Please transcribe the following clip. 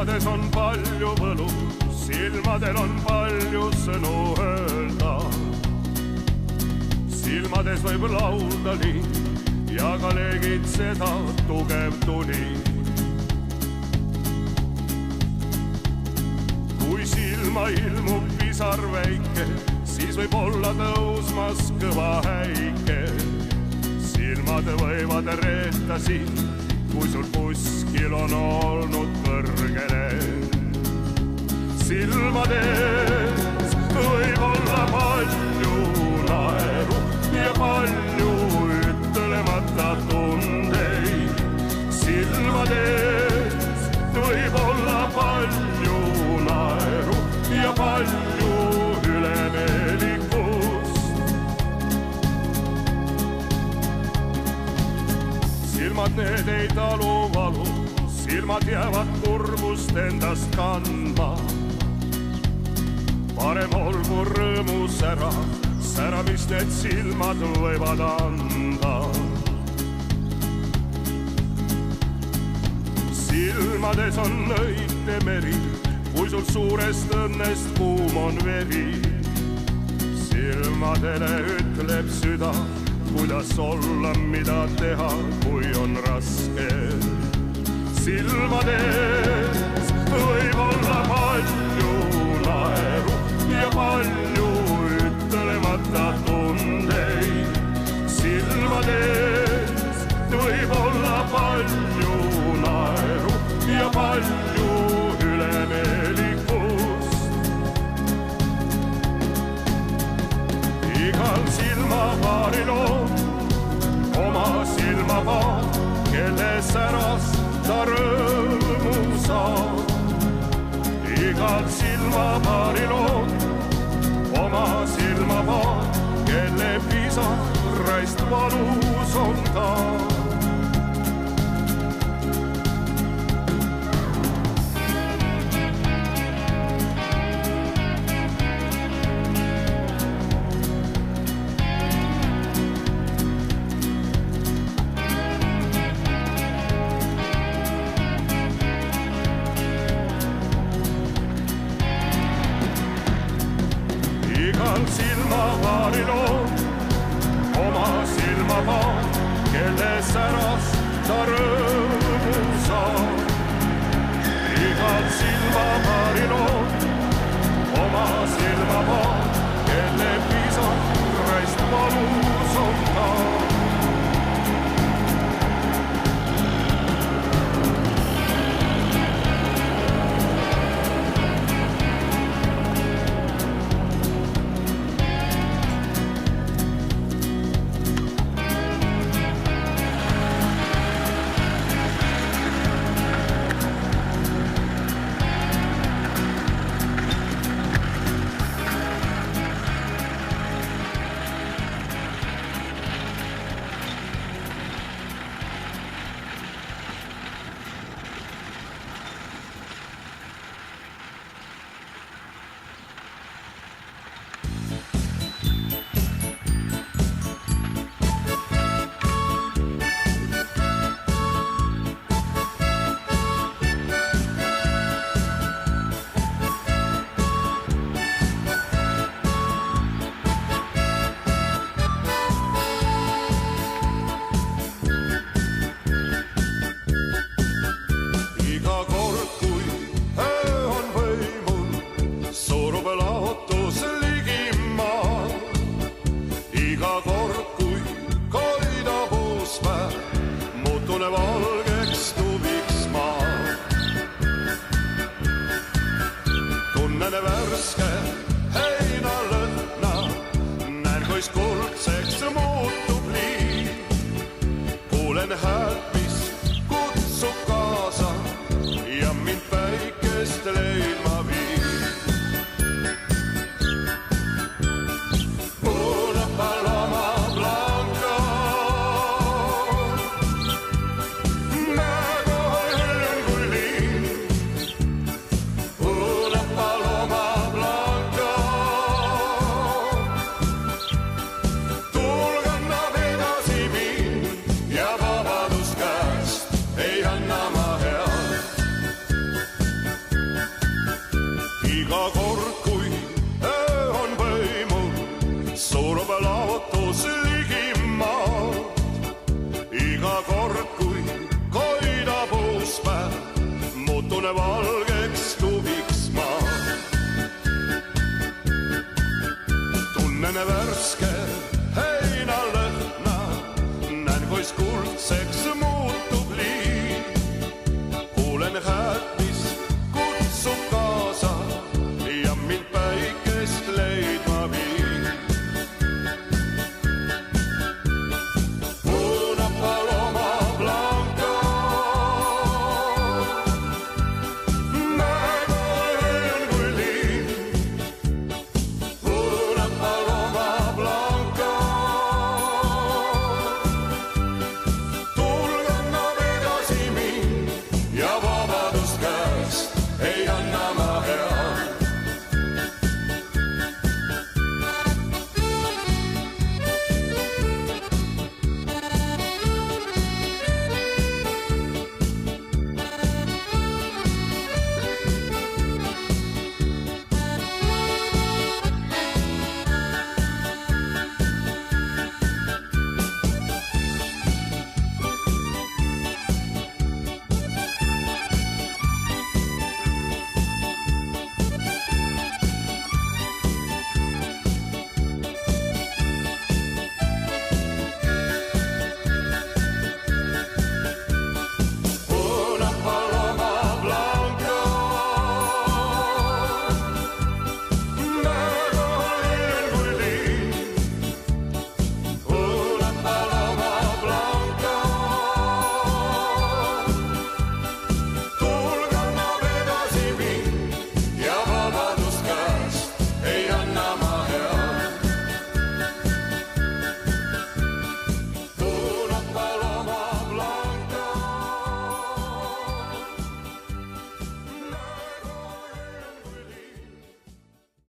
silmades on palju võlu, silma silmadel on palju sõnu öelda. Silmades võib laulda liin ja ka leegid seda tugev tuli. Kui silma ilmub pisar väike, siis võib olla tõusmas kõva häike. Silmad võivad reeta sind, kui sul kuskil on olnud kõrgele. Silmades võib olla palju naeru ja palju ütlemata tundeid. Silmades võib olla palju naeru ja palju ülemeelikust. Silmad need ei talu valu, silmad jäävad kurbust endast kandma. Parem olgu rõõmu sära, mis need silmad võivad anda. Silmades on lõite meri, kui sul suurest õnnest kuum on veri. Silmadele ütleb süda, kuidas olla, mida teha, kui on raske. Silmades võib olla palju naeru ja palju ütlemata tundeid. Silmades võib olla palju naeru ja palju ülemeelikust. Igal silmapaaril on oma silmapaar, kelle särast ta rõõmu saab. Igal silmapaaril on oma silmapaar, kelle pisaraist valus on ta. Igal silmapaaril on oma silmapaar, kelle särast ta rõõmu saab. Igal silmapaaril on oma silmapaar, kelle pisaraist valus on ta. Valgeks tuviks maa. Tunnen värske heinalõhna, näen, kuis kuldseks muutub liiv. Kuulen häält, mis kutsub kaasa ja mind päikest leidma viib. Paloma blanca lootus